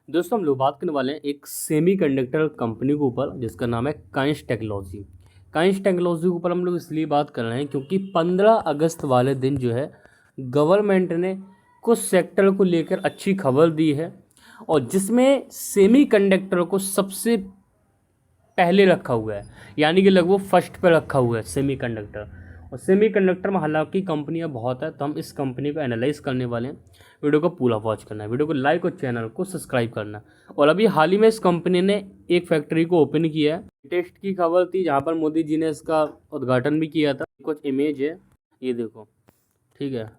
दोस्तों हम लोग बात करने वाले हैं एक सेमीकंडक्टर कंपनी के ऊपर जिसका नाम है काइंस टेक्नोलॉजी। काइंस टेक्नोलॉजी के ऊपर हम लोग इसलिए बात कर रहे हैं क्योंकि 15 अगस्त वाले दिन जो है गवर्नमेंट ने कुछ सेक्टर को लेकर अच्छी खबर दी है और जिसमें सेमीकंडक्टर को सबसे पहले रखा हुआ है, यानी कि लगभग फर्स्ट पे रखा हुआ है सेमीकंडक्टर। और सेमीकंडक्टर में हालांकि कंपनियां बहुत है, तो हम इस कंपनी को एनालाइज करने वाले हैं। वीडियो को पूरा वॉच करना है, वीडियो को लाइक और चैनल को सब्सक्राइब करना है। और अभी हाल ही में इस कंपनी ने एक फैक्ट्री को ओपन किया है। टेस्ट की खबर थी जहाँ पर मोदी जी ने इसका उद्घाटन भी किया था। कुछ इमेज है, ये देखो, ठीक है।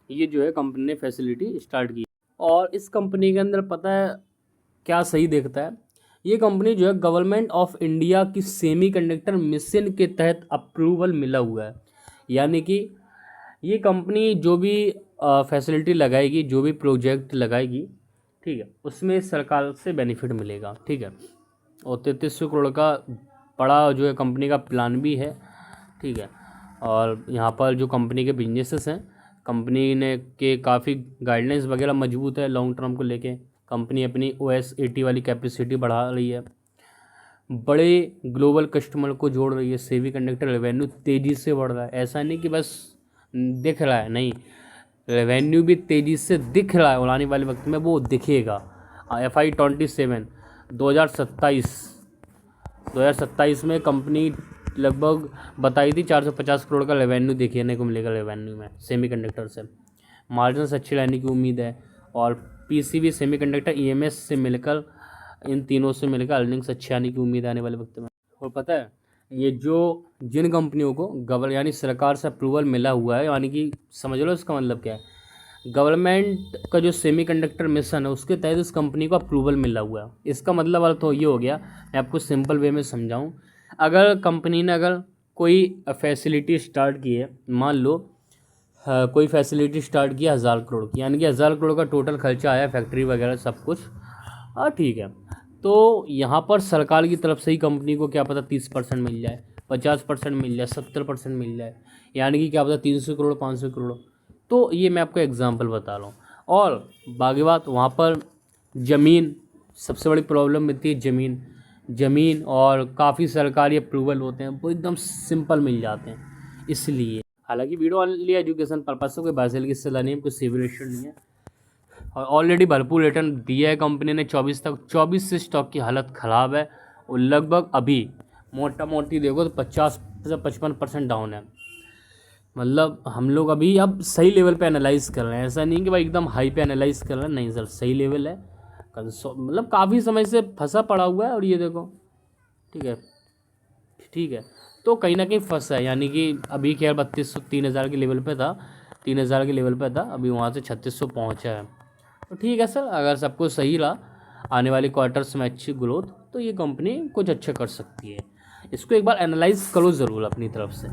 ये जो है कंपनी ने फैसिलिटी स्टार्ट की और इस कंपनी के अंदर पता है क्या सही देखता है, ये कंपनी जो है गवर्नमेंट ऑफ इंडिया की सेमीकंडक्टर मिशन के तहत अप्रूवल मिला हुआ है। यानी कि ये कंपनी जो भी फैसिलिटी लगाएगी, जो भी प्रोजेक्ट लगाएगी, ठीक है, उसमें सरकार से बेनिफिट मिलेगा, ठीक है। और 3300 करोड़ का बड़ा जो है कंपनी का प्लान भी है, ठीक है। और यहाँ पर जो कंपनी के बिजनेसेस हैं, कंपनी ने के काफ़ी गाइडलाइंस वगैरह मजबूत है। लॉन्ग टर्म को लेके कंपनी अपनी OS80 वाली कैपेसिटी बढ़ा रही है, बड़े ग्लोबल कस्टमर को जोड़ रही है। सेमीकंडक्टर रेवेन्यू तेज़ी से बढ़ रहा है। ऐसा नहीं कि बस दिख रहा है, नहीं, रेवेन्यू भी तेज़ी से दिख रहा है और आने वाले वक्त में वो दिखेगा। FY27 2027 में कंपनी लगभग बताई थी 450 करोड़ का रेवेन्यू देखने को मिलेगा रेवेन्यू में सेमीकंडक्टर से। मार्जिन्स अच्छे रहने की उम्मीद है और PCB सेमीकंडक्टर EMS से मिलकर, इन तीनों से मिलकर अर्निंग्स अच्छे आने की उम्मीद आने वाले वक्त में। और पता है ये जो जिन कंपनियों को यानी सरकार से अप्रूवल मिला हुआ है, यानी कि समझ लो इसका मतलब क्या है, गवर्नमेंट का जो सेमीकंडक्टर मिशन है उसके तहत इस कंपनी को अप्रूवल मिला हुआ है। इसका मतलब अर्थ तो ये हो गया, मैं आपको सिंपल वे में समझाऊं, अगर कंपनी ने कोई फैसिलिटी स्टार्ट की है, मान लो कोई फैसिलिटी स्टार्ट किया 1000 करोड़ की, यानी कि 1000 करोड़ का टोटल खर्चा आया, फैक्ट्री वगैरह सब कुछ, हाँ ठीक है। तो यहाँ पर सरकार की तरफ से ही कंपनी को क्या पता 30% मिल जाए, 50% मिल जाए, 70% मिल जाए, यानी कि क्या पता 300 करोड़ 500 करोड़। तो ये मैं आपको एग्जांपल बता रहा हूँ। और बाकी बात, वहाँ पर ज़मीन सबसे बड़ी प्रॉब्लम मिलती है, ज़मीन और काफ़ी सरकारी अप्रूवल होते हैं वो एकदम सिंपल मिल जाते हैं। इसलिए हालांकि वीडियो ऑनली एजुकेशन पर्पज से कोई बाइसेल की सलाह नहीं है, कोई सिविल रजिस्टर नहीं है। और ऑलरेडी भरपूर रिटर्न दिया है कंपनी ने 24 तक। 24 से स्टॉक की हालत ख़राब है और लगभग अभी मोटा मोटी देखो तो 50 से 55% डाउन है। मतलब हम लोग अभी अब सही लेवल पे एनालाइज कर रहे हैं, ऐसा नहीं कि भाई एकदम हाई पे एनालाइज कर रहे हैं, नहीं सर, सही लेवल है। मतलब काफ़ी समय से फंसा पड़ा हुआ है और ये देखो, ठीक है, ठीक है। तो कहीं ना कहीं फंसा है, यानी कि अभी खैर 3200 3000 के लेवल पे था, 3000 के लेवल पे था, अभी वहाँ से 3600 पहुँचा है। तो ठीक है सर, अगर सब कुछ सही रहा, आने वाले क्वार्टर्स में अच्छी ग्रोथ, तो ये कंपनी कुछ अच्छा कर सकती है। इसको एक बार एनालाइज करो ज़रूर अपनी तरफ से।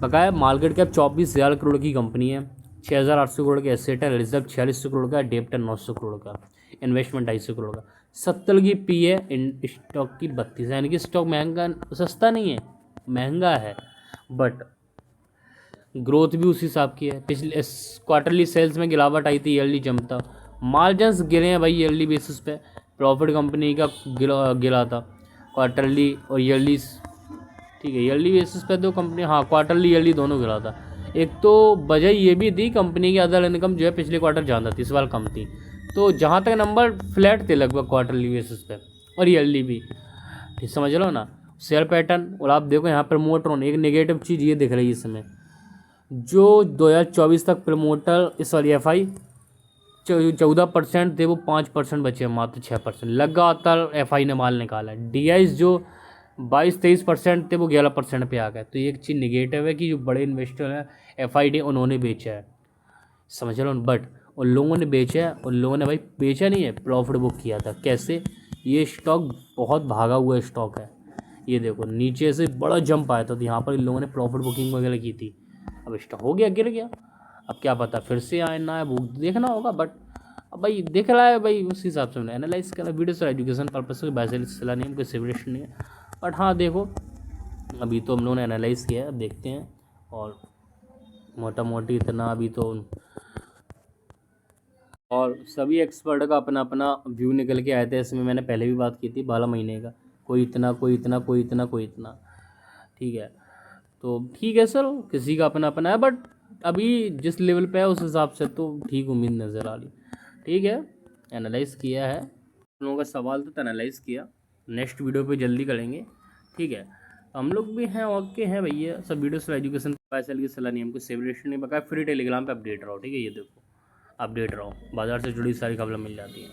बकाया मार्केट कैप 24,000 करोड़ की कंपनी है, 6800 करोड़ के एसेट है, रिजर्व 4600 करोड़ का, डेप्ट है 900 करोड़ का, इन्वेस्टमेंट 250 करोड़ का, 70 की पी है, स्टॉक की 32 है। यानी कि स्टॉक महंगा सस्ता नहीं है, महंगा है, बट ग्रोथ भी उसी हिसाब की है। पिछले क्वार्टरली सेल्स में गिरावट आई थी, ईयरली जमता, मार्जिन्स गिरे हैं भाई ईयरली बेसिस पे, प्रॉफिट कंपनी का गिरा था क्वार्टरली और ईयरली, ठीक है, ईयरली बेसिस पे तो कंपनी, हाँ क्वार्टरली ईयरली दोनों गिरा था। एक तो वजह ये भी थी कंपनी की अदर इनकम जो है पिछले क्वार्टर ज़्यादा थी, इस बार कम थी। तो जहाँ तक नंबर फ्लैट थे लगभग क्वार्टरली बेसिस पे और ईयरली भी, ठीक समझ लो ना, शेयर पैटर्न। और आप देखो यहाँ प्रमोटर होने, एक नेगेटिव चीज़ ये दिख रही है इसमें, जो 2024 तक प्रमोटर सॉरी FI 14% थे, वो 5% बचे, मात्र 6%। लगातार FI ने माल निकाला है। DIs जो 22-23% थे वो 11% पे आ गए। तो ये एक चीज़ निगेटिव है कि जो बड़े इन्वेस्टर हैं FID उन्होंने बेचा है, समझ लो। बट उन लोगों ने बेचा है, उन लोगों ने भाई बेचा नहीं है, प्रॉफिट बुक किया था। कैसे? ये स्टॉक बहुत भागा हुआ स्टॉक है, ये देखो नीचे से बड़ा जंप आया था, तो यहाँ पर इन लोगों ने प्रॉफिट बुकिंग वगैरह की थी। अब स्टॉक हो गया, गिर गया, अब क्या पता फिर से आए ना आए, वो देखना होगा। बट अब भाई दिख रहा है भाई, उस हिसाब से मैंने एनालाइज करा। वीडियो सर एजुकेशन पर्पज से बाइसेल सलाह नहीं है, कोई सिविलेशन नहीं है। बट हाँ देखो, अभी तो हम लोगों ने एनालाइज किया है, अब देखते हैं। और मोटा मोटी इतना अभी तो और सभी एक्सपर्ट का अपना अपना व्यू निकल के आए थे। इसमें मैंने पहले भी बात की थी 12 महीने का, कोई इतना कोई इतना कोई इतना कोई इतना। ठीक है, तो ठीक है सर, किसी का अपना अपना है, बट अभी जिस लेवल पे है उस हिसाब से तो ठीक उम्मीद नज़र आ रही। ठीक है, एनालाइज़ किया है, उन लोगों का सवाल तो एनालाइज़ किया, नेक्स्ट वीडियो पे जल्दी करेंगे। ठीक है, हम लोग भी हैं, ओके हैं भैया, सब वीडियो से एजुकेशन पैसा की सलाह नहीं, हमको सेवरेशन नहीं पका, फ्री टेलीग्राम पे अपडेट रहो। ठीक है, ये देखो अपडेट रहो, बाज़ार से जुड़ी सारी खबरें मिल जाती हैं।